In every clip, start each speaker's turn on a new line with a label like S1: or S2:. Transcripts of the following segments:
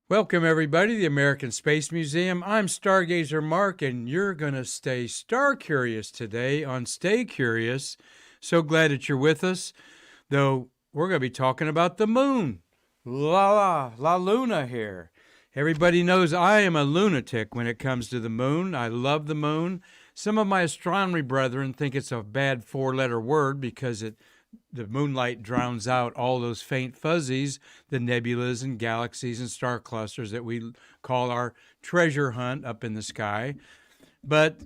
S1: Welcome, everybody, to the American Space Museum. I'm Stargazer MarQ, and you're going to stay star curious today on Stay Curious. So glad that you're with us, though we're going to be talking about the moon. La Luna here. Everybody knows I am a lunatic when it comes to the moon. I love the moon. Some of my astronomy brethren think it's a bad four-letter word because the moonlight drowns out all those faint fuzzies, the nebulas and galaxies and star clusters that we call our treasure hunt up in the sky. But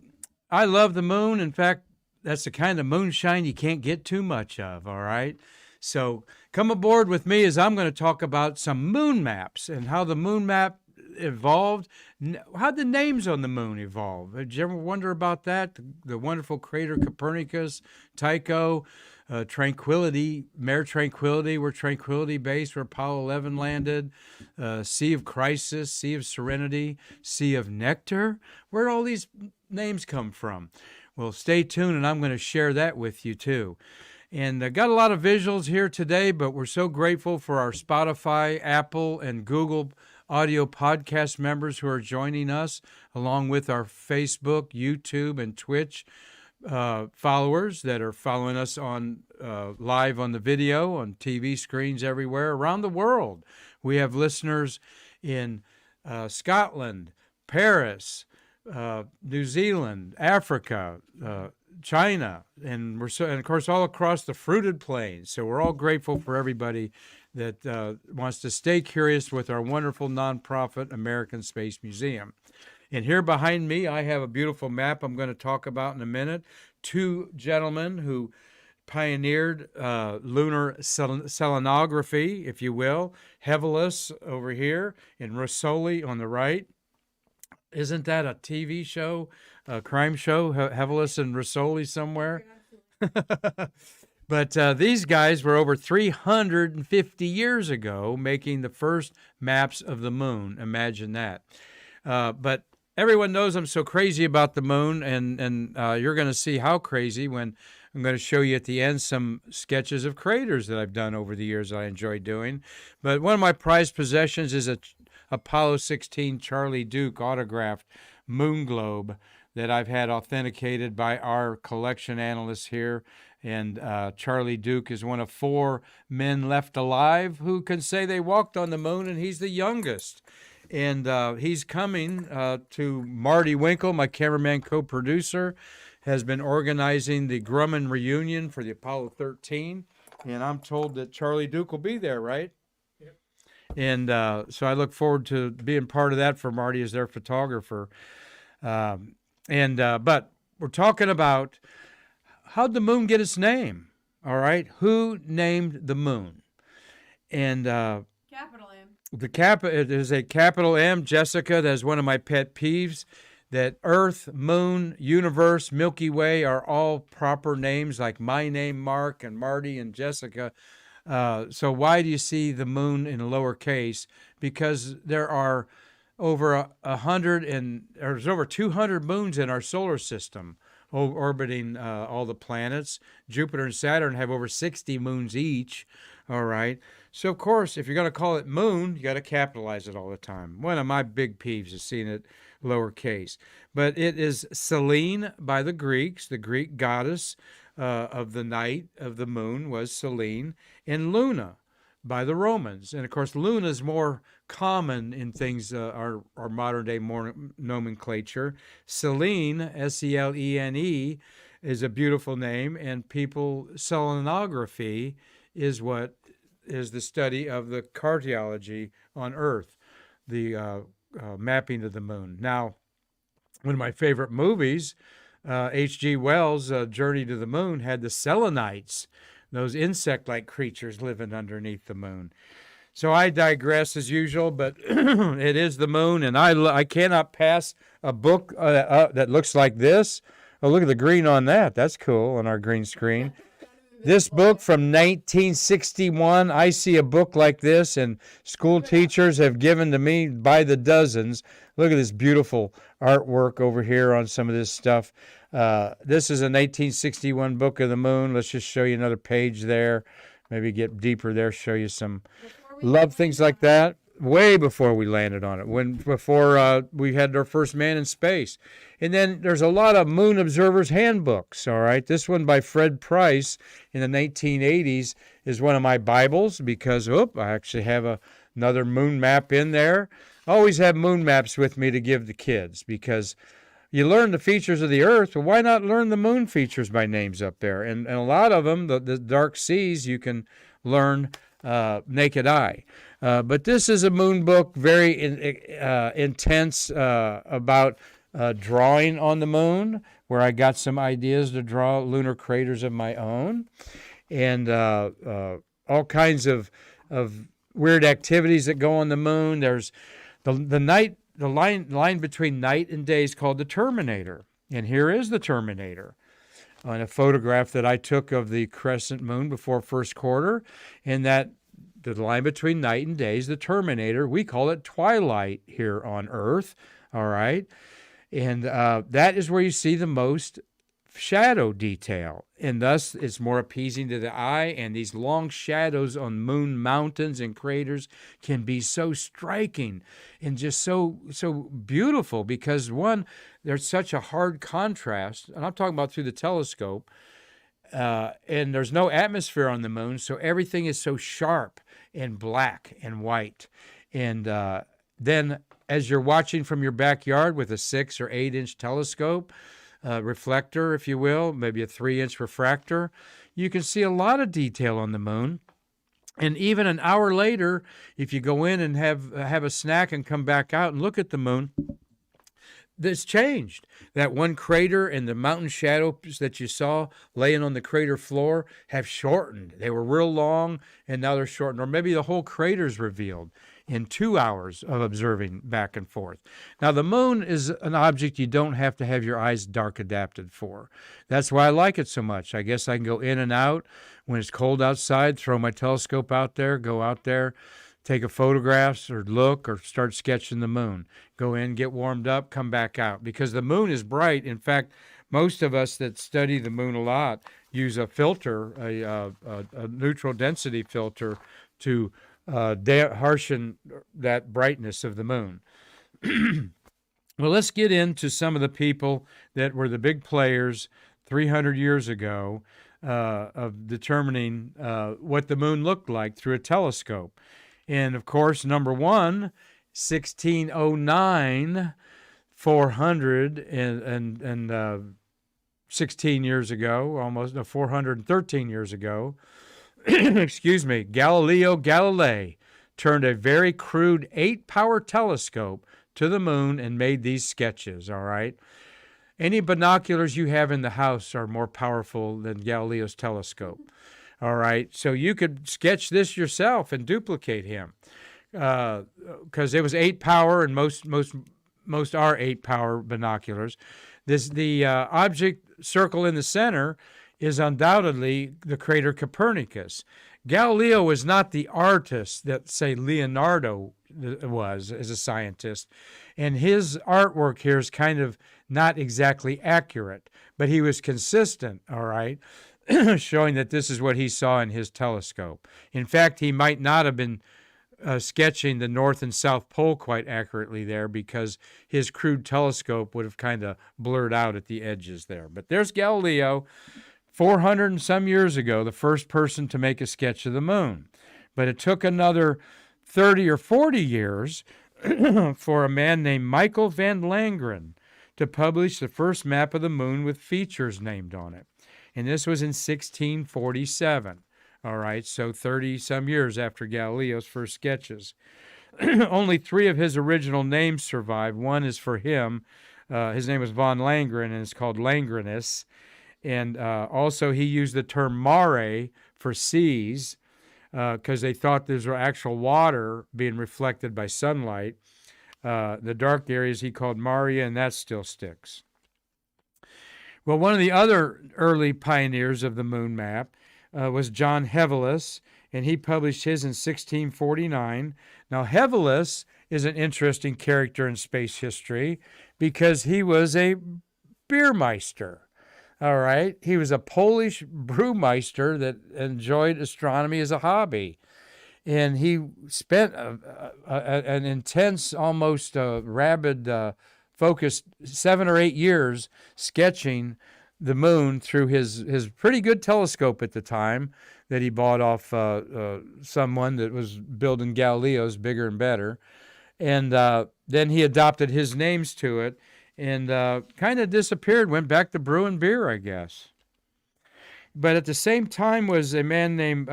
S1: I love the moon. In fact, that's the kind of moonshine you can't get too much of, all right? So come aboard with me as I'm going to talk about some moon maps and how the moon map evolved. How the names on the moon evolve. Did you ever wonder about that? The wonderful crater Copernicus, Tycho, Tranquility, Mare Tranquility, where Tranquility Base, where Apollo 11 landed, Sea of Crisis, Sea of Serenity, Sea of Nectar. Where all these names come from? Well, stay tuned, and I'm going to share that with you too. And I got a lot of visuals here today, but we're so grateful for our Spotify, Apple, and Google audio podcast members who are joining us, along with our Facebook, YouTube, and Twitch followers that are following us on live on the video, on TV screens everywhere around the world. We have listeners in Scotland, Paris, New Zealand, Africa, China, and of course all across the fruited plains. So we're all grateful for everybody that wants to stay curious with our wonderful nonprofit American Space Museum. And here behind me, I have a beautiful map I'm going to talk about in a minute. Two gentlemen who pioneered lunar selenography, if you will. Heverless over here and Russoli on the right. Isn't that a TV show, a crime show, Heverless and Russoli somewhere? But these guys were over 350 years ago making the first maps of the moon. Imagine that. But everyone knows I'm so crazy about the moon, and you're going to see how crazy when I'm going to show you at the end some sketches of craters that I've done over the years that I enjoy doing. But one of my prized possessions is a Apollo 16 Charlie Duke autographed moon globe that I've had authenticated by our collection analysts here. And Charlie Duke is one of four men left alive who can say they walked on the moon, and he's the youngest. And he's coming to Marty Winkle, my cameraman co-producer, has been organizing the Grumman reunion for the Apollo 13. And I'm told that Charlie Duke will be there, right? Yep. And so I look forward to being part of that for Marty as their photographer. But we're talking about how'd the moon get its name? All right. Who named the moon? And
S2: Capital M.
S1: It is a capital M, Jessica. That is one of my pet peeves. That Earth, Moon, Universe, Milky Way are all proper names, like my name, Mark, and Marty, and Jessica. So why do you see the moon in lowercase? Because there are over 200 moons in our solar system, orbiting all the planets. Jupiter and Saturn have over 60 moons each. All right. So, of course, if you're going to call it moon, you got to capitalize it all the time. One of my big peeves is seeing it lowercase. But it is Selene by the Greeks. The Greek goddess of the night of the moon was Selene. And Luna by the Romans. And, of course, Luna is more common in things, our modern-day nomenclature. Selene, S-E-L-E-N-E, is a beautiful name. And selenography is what is the study of the cartology on Earth, the mapping of the moon. Now, one of my favorite movies, H.G. Wells' Journey to the Moon, had the selenites, those insect-like creatures living underneath the moon. So I digress as usual, but it is the moon, and I cannot pass a book that looks like this. Oh, look at the green on that. That's cool on our green screen. This book from 1961, I see a book like this, and school teachers have given to me by the dozens. Look at this beautiful artwork over here on some of this stuff. This is a 1961 book of the moon. Let's just show you another page there. Maybe get deeper there, show you some love things like that. way before we landed on it, before we had our first man in space. And then there's a lot of moon observers handbooks, all right? This one by Fred Price in the 1980s is one of my Bibles because, I actually have another moon map in there. I always have moon maps with me to give the kids because you learn the features of the Earth. Well, why not learn the moon features by names up there? And a lot of them, the dark seas, you can learn naked eye. But this is a moon book, very intense about drawing on the moon, where I got some ideas to draw lunar craters of my own, and all kinds of weird activities that go on the moon. There's the line between night and day is called the terminator, and here is the terminator on a photograph that I took of the crescent moon before first quarter, and that the line between night and day is the terminator. We call it twilight here on Earth, all right? And that is where you see the most shadow detail, and thus it's more appeasing to the eye, and these long shadows on moon mountains and craters can be so striking and just so beautiful because, one, there's such a hard contrast, and I'm talking about through the telescope, and there's no atmosphere on the moon, so everything is so sharp and black and white. And then as you're watching from your backyard with a 6 or 8 inch telescope, reflector, if you will, maybe a 3-inch refractor, you can see a lot of detail on the moon. And even an hour later, if you go in and have a snack and come back out and look at the moon, it's changed. That one crater and the mountain shadows that you saw laying on the crater floor have shortened. They were real long, and now they're shortened. Or maybe the whole crater's revealed in 2 hours of observing back and forth. Now, the moon is an object you don't have to have your eyes dark adapted for. That's why I like it so much. I guess I can go in and out when it's cold outside, throw my telescope out there, go out there, take a photographs or look or start sketching the moon. Go in, get warmed up, come back out. Because the moon is bright. In fact, most of us that study the moon a lot use a filter, a neutral density filter to harshen that brightness of the moon. Well, let's get into some of the people that were the big players 300 years ago of determining what the moon looked like through a telescope. And, of course, number one, 1609, 416 years ago, almost 413 years ago, excuse me, Galileo Galilei turned a very crude 8-power telescope to the moon and made these sketches, all right? Any binoculars you have in the house are more powerful than Galileo's telescope, all right? So you could sketch this yourself and duplicate him because it was 8-power, and most are 8-power binoculars. The object circle in the center is undoubtedly the crater Copernicus. Galileo was not the artist that, say, Leonardo was as a scientist, and his artwork here is kind of not exactly accurate, but he was consistent, all right, showing that this is what he saw in his telescope. In fact, he might not have been sketching the North and South Pole quite accurately there because his crude telescope would have kind of blurred out at the edges there. But there's Galileo, 400 and some years ago, the first person to make a sketch of the moon. But it took another 30 or 40 years for a man named Michael van Langren to publish the first map of the moon with features named on it. And this was in 1647. All right, so 30-some years after Galileo's first sketches. Only 3 of his original names survive. One is for him. His name was von Langren, and it's called Langrenus. And also he used the term mare for seas because they thought there was actual water being reflected by sunlight. The dark areas he called maria, and that still sticks. Well, one of the other early pioneers of the moon map was John Heverless, and he published his in 1649. Now, Heverless is an interesting character in space history because he was a beermeister. All right, he was a Polish brewmeister that enjoyed astronomy as a hobby. and he spent an intense, almost rabid, focused 7 or 8 years sketching the moon through his pretty good telescope at the time that he bought off someone that was building Galileo's, bigger and better. And then he adopted his names to it and kind of disappeared, went back to brewing beer, I guess. But at the same time was a man named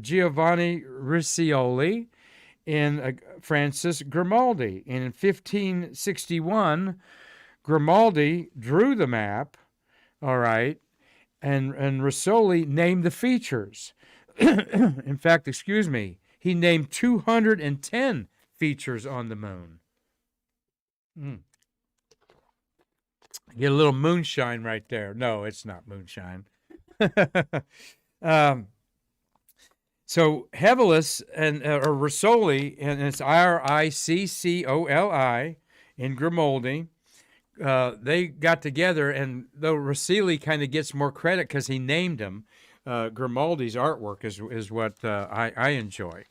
S1: Giovanni Russoli and Francis Grimaldi. And in 1561, Grimaldi drew the map, all right, and Russoli named the features. In fact, excuse me, he named 210 features on the moon. Get a little moonshine right there. No, it's not moonshine. So Heverless and or Russoli, and it's Riccoli, and Grimaldi, they got together, and though Russoli kind of gets more credit because he named him, Grimaldi's artwork is what I enjoy.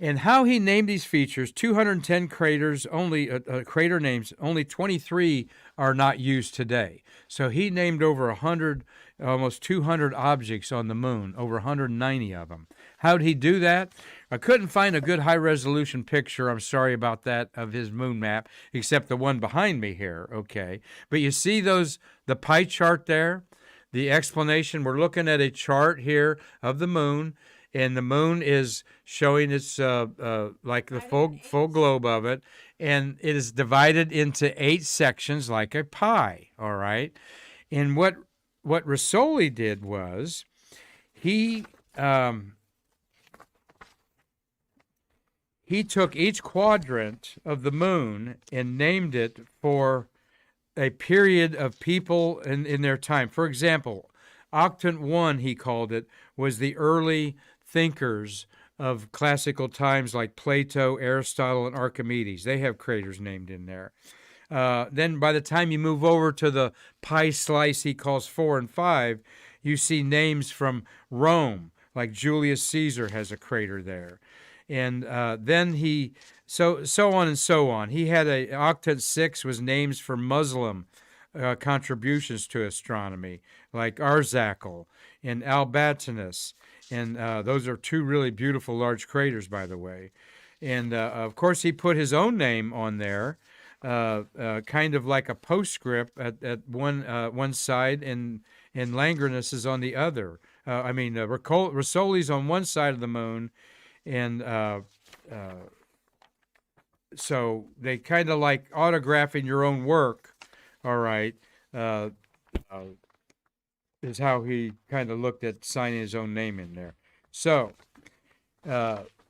S1: And how he named these features: 210 craters, only crater names, only 23 are not used today. So he named over 100, almost 200 objects on the moon, over 190 of them. How did he do that? I couldn't find a good high-resolution picture, I'm sorry about that, of his moon map, except the one behind me here, okay? But you see the pie chart there? The explanation, we're looking at a chart here of the moon, and the moon is showing its like the full globe of it, and it is divided into 8 sections like a pie. All right, and what Russoli did was he took each quadrant of the moon and named it for a period of people in their time. For example, Octant 1, he called it, was the early thinkers of classical times like Plato, Aristotle, and Archimedes. They have craters named in there. Then by the time you move over to the pie slice he calls 4 and 5, you see names from Rome, like Julius Caesar has a crater there. And then so on and so on. He had Octant 6 was names for Muslim contributions to astronomy, like Arzakel and Albatinus. And those are 2 really beautiful large craters, by the way. And, of course, he put his own name on there, kind of like a postscript at one side, and Langrenus is on the other. Russoli's on one side of the moon, and so they kind of like autographing your own work, all right, is how he kind of looked at signing his own name in there. So,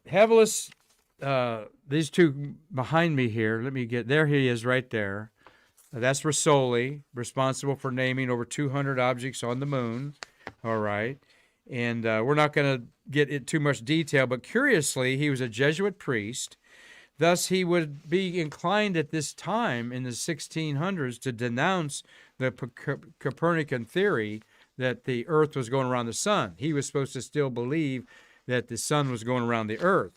S1: Heverless, these 2 behind me here, there he is right there. That's Russoli, responsible for naming over 200 objects on the moon, all right. And we're not going to get into too much detail, but curiously, he was a Jesuit priest. Thus, he would be inclined at this time in the 1600s to denounce the Copernican theory that the Earth was going around the sun. He was supposed to still believe that the sun was going around the Earth.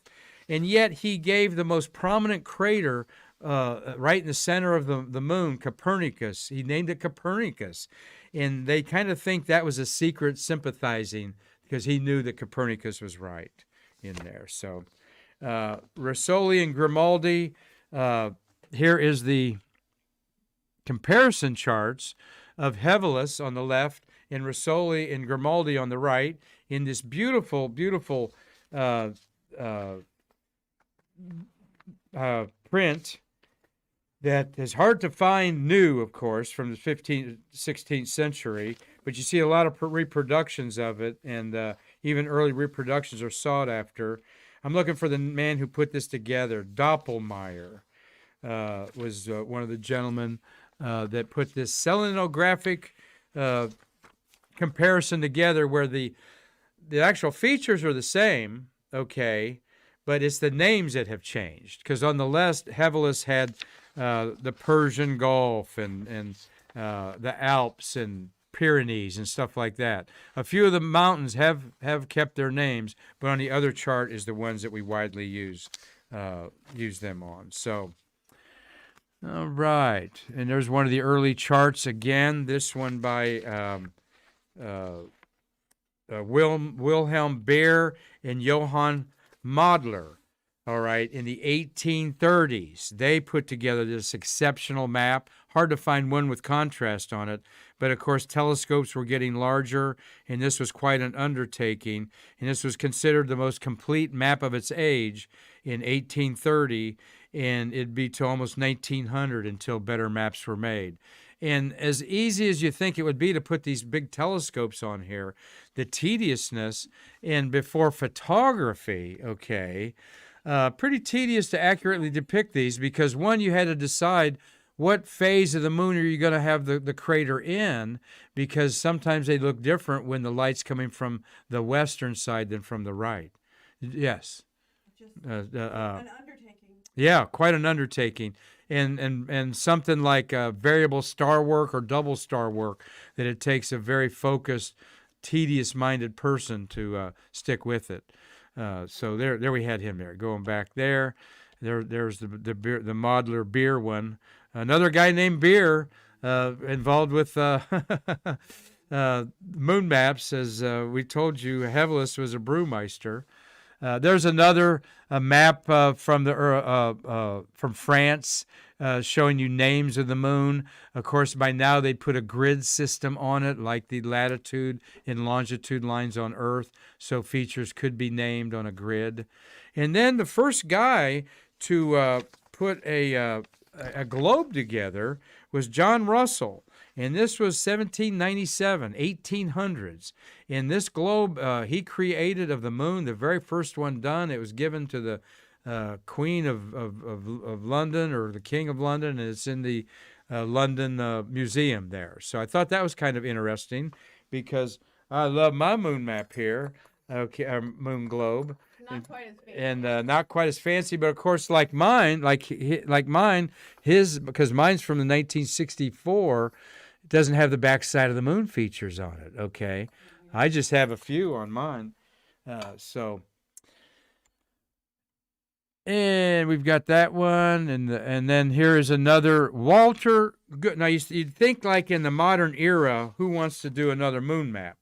S1: And yet he gave the most prominent crater right in the center of the moon, Copernicus. He named it Copernicus. And they kind of think that was a secret sympathizing because he knew that Copernicus was right in there. So Russoli and Grimaldi, here is the comparison charts of Heverless on the left and Russoli and Grimaldi on the right in this beautiful, beautiful print that is hard to find new, of course, from the 15th, 16th century, but you see a lot of reproductions of it, and even early reproductions are sought after. I'm looking for the man who put this together. Doppelmayr was one of the gentlemen that put this selenographic comparison together where the actual features are the same, okay, but it's the names that have changed. Because on the left, Heverless had the Persian Gulf and the Alps and Pyrenees and stuff like that. A few of the mountains have kept their names, but on the other chart is the ones that we widely use them on. So, all right. And there's one of the early charts again. This one by Wilhelm Beer and Johann Modler. All right, in the 1830s, they put together this exceptional map. Hard to find one with contrast on it, but of course, telescopes were getting larger, and this was quite an undertaking. And this was considered the most complete map of its age in 1830, and it'd be to almost 1900 until better maps were made. And as easy as you think it would be to put these big telescopes on here, the tediousness, and before photography, okay, pretty tedious to accurately depict these because, one, you had to decide what phase of the moon are you going to have the crater in, because sometimes they look different when the light's coming from the western side than from the right. Yes.
S2: Just an undertaking.
S1: Yeah, quite an undertaking. And something like variable star work or double star work, that it takes a very focused, tedious-minded person to stick with it. So there we had him there. Going back there's the Modler Beer one. Another guy named Beer involved with moon maps, as we told you. Heverless was a brewmeister. There's another map from France showing you names of the moon. Of course, by now they'd put a grid system on it, like the latitude and longitude lines on Earth, so features could be named on a grid. And then the first guy to put a globe together was John Russell. And this was 1797, 1800s. And this globe he created of the moon, the very first one done. It was given to the Queen of London, or the King of London, and it's in the London Museum there. So I thought that was kind of interesting, because I love my moon map here, moon globe.
S2: Not quite as fancy.
S1: And not quite as fancy, but of course, like mine, because mine's from the 1964, it doesn't have the backside of the moon features on it. Okay, I just have a few on mine. And we've got that one, and then here is another Walter Good. Now you'd think, like in the modern era, who wants to do another moon map?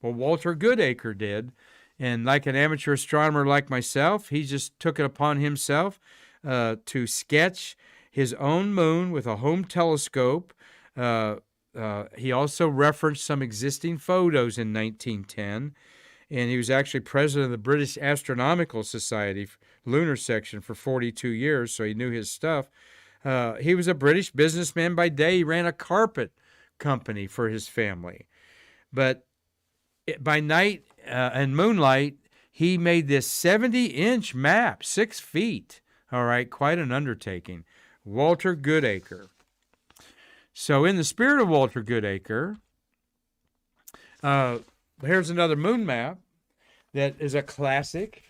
S1: Well, Walter Goodacre did. And like an amateur astronomer like myself, he just took it upon himself to sketch his own moon with a home telescope. He also referenced some existing photos in 1910. And he was actually president of the British Astronomical Society lunar section for 42 years, so he knew his stuff. He was a British businessman by day. He ran a carpet company for his family. But by night and moonlight, he made this 70-inch map, 6 feet. All right, quite an undertaking. Walter Goodacre. So in the spirit of Walter Goodacre, here's another moon map that is a classic.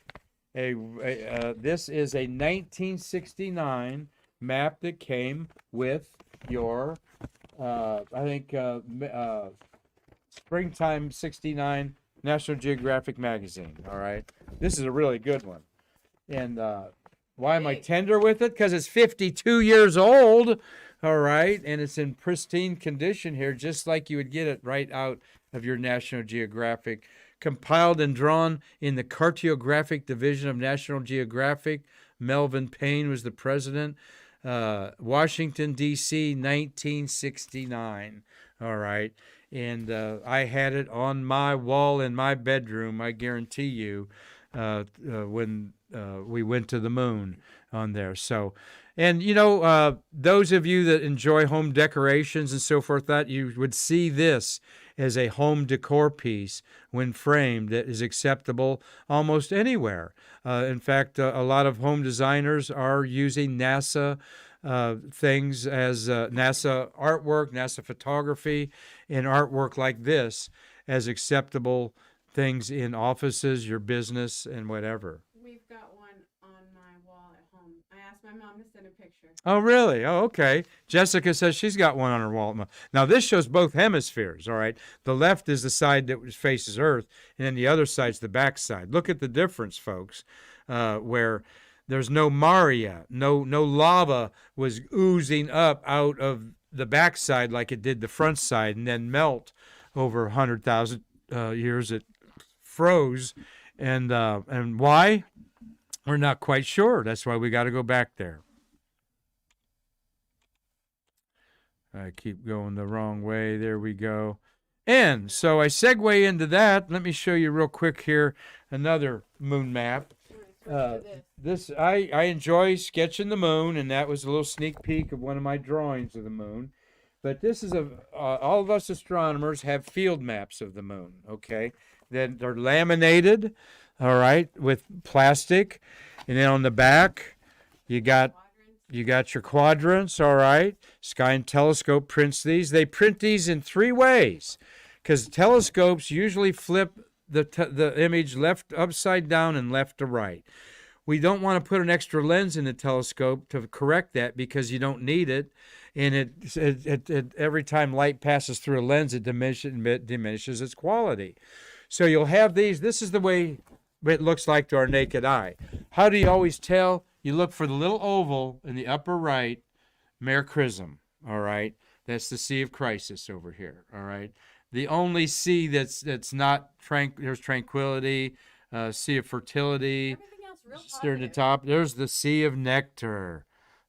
S1: This is a 1969 map that came with your, Springtime 69 National Geographic magazine. All right, this is a really good one. And why am I tender with it? Because it's 52 years old. All right, and it's in pristine condition here, just like you would get it right out of your National Geographic. Compiled and drawn in the Cartographic Division of National Geographic. Melvin Payne was the president. Washington, D.C., 1969. All right. And I had it on my wall in my bedroom, I guarantee you, when we went to the moon on there. So, and, those of you that enjoy home decorations and so forth, that you would see this as a home decor piece when framed that is acceptable almost anywhere. In fact, a lot of home designers are using NASA things as NASA artwork, NASA photography, and artwork like this as acceptable things in offices, your business, and whatever.
S2: We've got one on my wall at home. I ask my mom to send a picture.
S1: Oh, really? Oh, okay. Jessica says she's got one on her wall. Now, this shows both hemispheres, all right? The left is the side that faces Earth, and then the other side's the back side. Look at the difference, folks, where there's no Maria, no lava was oozing up out of the back side like it did the front side and then melt over 100,000 years. It froze. And why? We're not quite sure. That's why we got to go back there. I keep going the wrong way. There we go. And so I segue into that. Let me show you real quick here another moon map. This I enjoy sketching the moon, and that was a little sneak peek of one of my drawings of the moon. But this is all of us astronomers have field maps of the moon, okay? Then they're laminated, all right, with plastic. And then on the back, you got your quadrants, all right? Sky and Telescope prints these. They print these in 3 ways because telescopes usually flip the image left upside down and left to right. We don't want to put an extra lens in the telescope to correct that because you don't need it. And it every time light passes through a lens, it diminishes its quality. So you'll have these. This is the way it looks like to our naked eye. How do you always tell? You look for the little oval in the upper right, Mare Chrism, all right? That's the Sea of Crisis over here, all right? The only sea that's not there's tranquility, Sea of Fertility.
S2: Everything else real
S1: There at the top, there's the Sea of Nectar.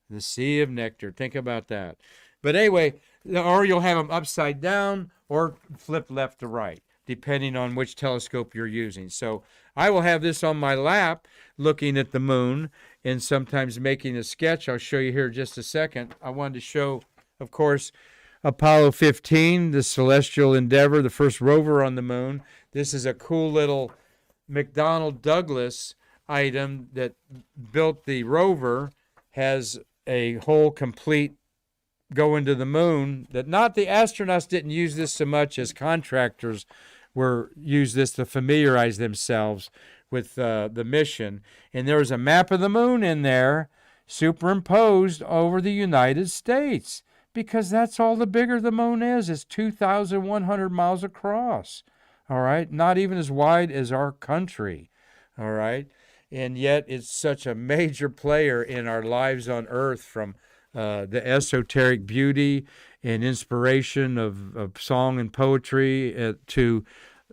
S1: The Sea of Nectar. Think about that. But anyway, or you'll have them upside down or flip left to right, depending on which telescope you're using. So I will have this on my lap looking at the moon and sometimes making a sketch. I'll show you here in just a second. I wanted to show, of course, Apollo 15, the celestial endeavor, the first rover on the moon. This is a cool little McDonnell Douglas item that built the rover, has a whole complete go into the moon. That not the astronauts didn't use this so much as contractors use this to familiarize themselves with the mission. And there was a map of the moon in there superimposed over the United States because that's all the bigger the moon is. It's 2,100 miles across, all right? Not even as wide as our country, all right? And yet it's such a major player in our lives on Earth, from the esoteric beauty and inspiration of song and poetry to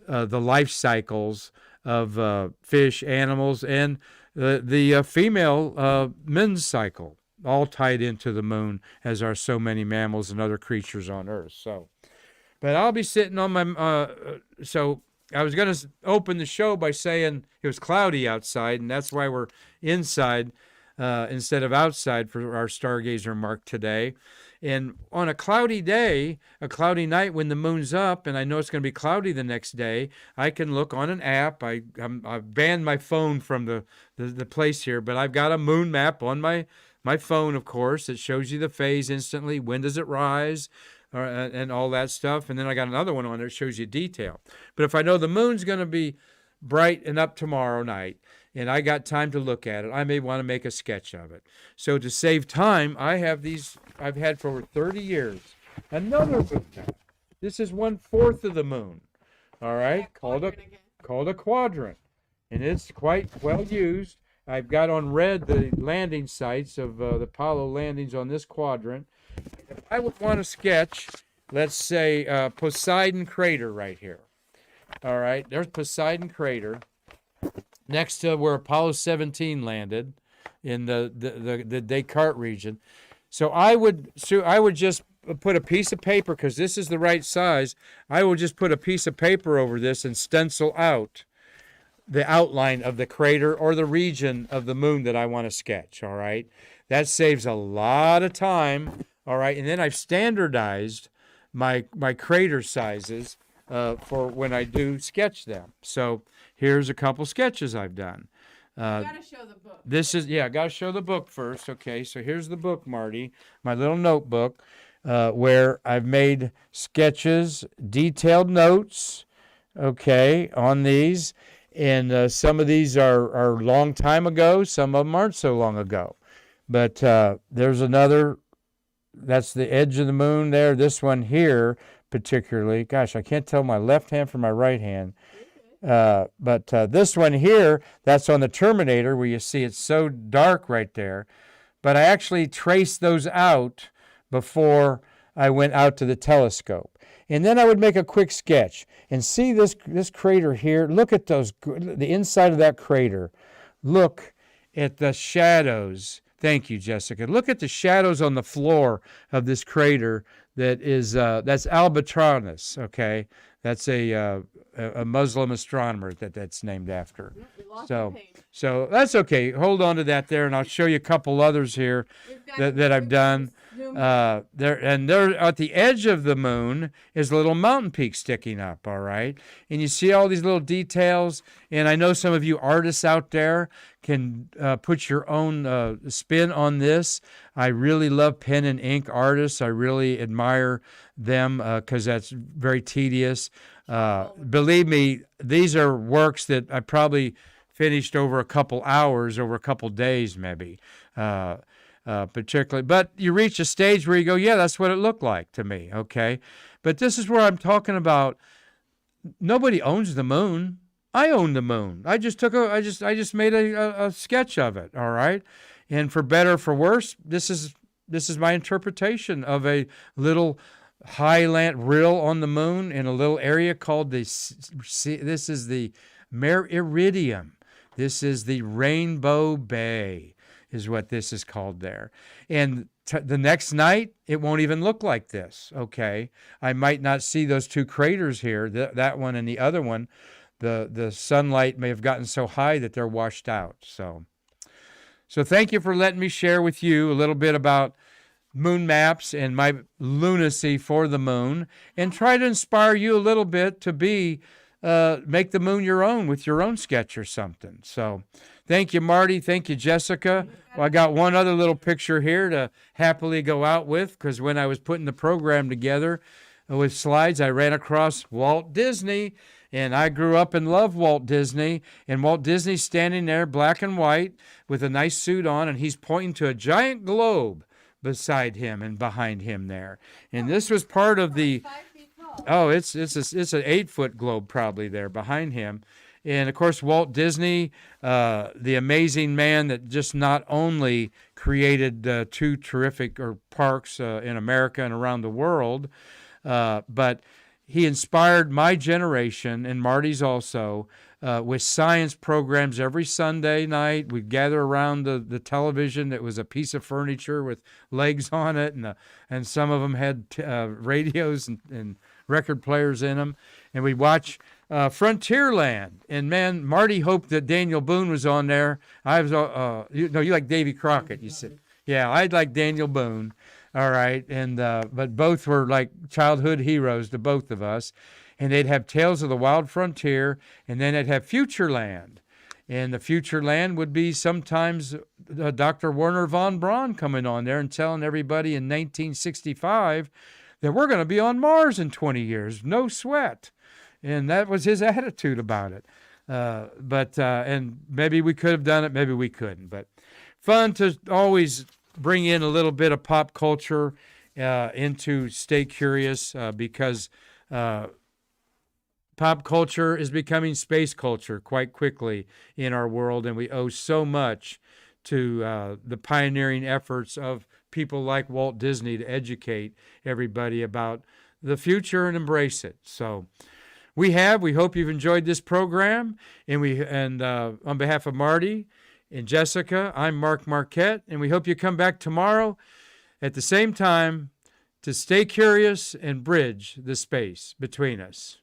S1: the life cycles of fish, animals, and the female men's cycle, all tied into the moon, as are so many mammals and other creatures on Earth. So, but I'll be sitting on my, so I was going to open the show by saying it was cloudy outside, and that's why we're inside instead of outside for our Stargazer MarQ today. And on a cloudy day, a cloudy night when the moon's up, and I know it's going to be cloudy the next day, I can look on an app. I've banned my phone from the place here, but I've got a moon map on my phone, of course. It shows you the phase instantly. When does it rise? And all that stuff. And then I got another one on there that shows you detail. But if I know the moon's going to be bright and up tomorrow night, and I got time to look at it, I may want to make a sketch of it. So to save time, I have these I've had for over 30 years. Another moon map. This is 1/4 of the moon, all right, called a quadrant. And it's quite well used. I've got on red the landing sites of the Apollo landings on this quadrant. If I would want to sketch, let's say Poseidon Crater right here. All right, there's Poseidon Crater next to where Apollo 17 landed in the Descartes region. So I would just put a piece of paper, because this is the right size. I will just put a piece of paper over this and stencil out the outline of the crater or the region of the moon that I want to sketch, all right? That saves a lot of time, all right? And then I've standardized my crater sizes for when I do sketch them. So here's a couple sketches I've done.
S2: You gotta show the book.
S1: I gotta show the book first. Okay, so here's the book, Marty, my little notebook, where I've made sketches, detailed notes, okay, on these. And some of these are a long time ago. Some of them aren't so long ago. But there's another. That's the edge of the moon there. This one here, particularly. Gosh, I can't tell my left hand from my right hand. But this one here, that's on the terminator where you see it's so dark right there. But I actually traced those out before I went out to the telescope. And then I would make a quick sketch and see this crater here. Look at the inside of that crater. Look at the shadows. Thank you, Jessica. Look at the shadows on the floor of this crater that's Albatronus, okay? That's a Muslim astronomer that's named after. So that's okay. Hold on to that there, and I'll show you a couple others here that I've done. There at the edge of the moon is a little mountain peak sticking up, all right? And you see all these little details, and I know some of you artists out there can put your own spin on this. I really love pen and ink artists. I really admire them because that's very tedious. Believe me, these are works that I probably finished over a couple hours, over a couple days maybe, particularly. But you reach a stage where you go, yeah, that's what it looked like to me, okay? But this is where I'm talking about nobody owns the moon. I own the moon. I just made a sketch of it, all right? And for better or for worse, this is my interpretation of a little highland rill on the moon in a little area called this is the Iridium. This is the Rainbow Bay is what this is called there. And the next night, it won't even look like this, okay? I might not see those two craters here, that one and the other one. The sunlight may have gotten so high that they're washed out. So thank you for letting me share with you a little bit about moon maps and my lunacy for the moon, and try to inspire you a little bit to make the moon your own with your own sketch or something. So thank you, Marty. Thank you, Jessica. Well, I got one other little picture here to happily go out with, because when I was putting the program together with slides, I ran across Walt Disney. And I grew up and loved Walt Disney. And Walt Disney's standing there, black and white, with a nice suit on, and he's pointing to a giant globe beside him and behind him there. And this was part of the...
S2: 5 feet tall.
S1: Oh, it's an 8-foot globe probably there behind him. And, of course, Walt Disney, the amazing man that just not only created 2 terrific parks in America and around the world, but he inspired my generation, and Marty's also, with science programs every Sunday night. We'd gather around the television that was a piece of furniture with legs on it, and some of them had radios and record players in them. And we'd watch Frontierland. And, man, Marty hoped that Daniel Boone was on there. I was, you like Davy Crockett, you said. Yeah, I'd like Daniel Boone. All right, and but both were like childhood heroes to both of us. And they'd have Tales of the Wild Frontier, and then they'd have Futureland. And the Futureland would be sometimes Dr. Werner von Braun coming on there and telling everybody in 1965 that we're going to be on Mars in 20 years, no sweat. And that was his attitude about it. And maybe we could have done it, maybe we couldn't. But fun to always bring in a little bit of pop culture into Stay Curious, because pop culture is becoming space culture quite quickly in our world, and we owe so much to the pioneering efforts of people like Walt Disney to educate everybody about the future and embrace it. So we hope you've enjoyed this program, and on behalf of Marty and Jessica, I'm Mark Marquette, and we hope you come back tomorrow at the same time to stay curious and bridge the space between us.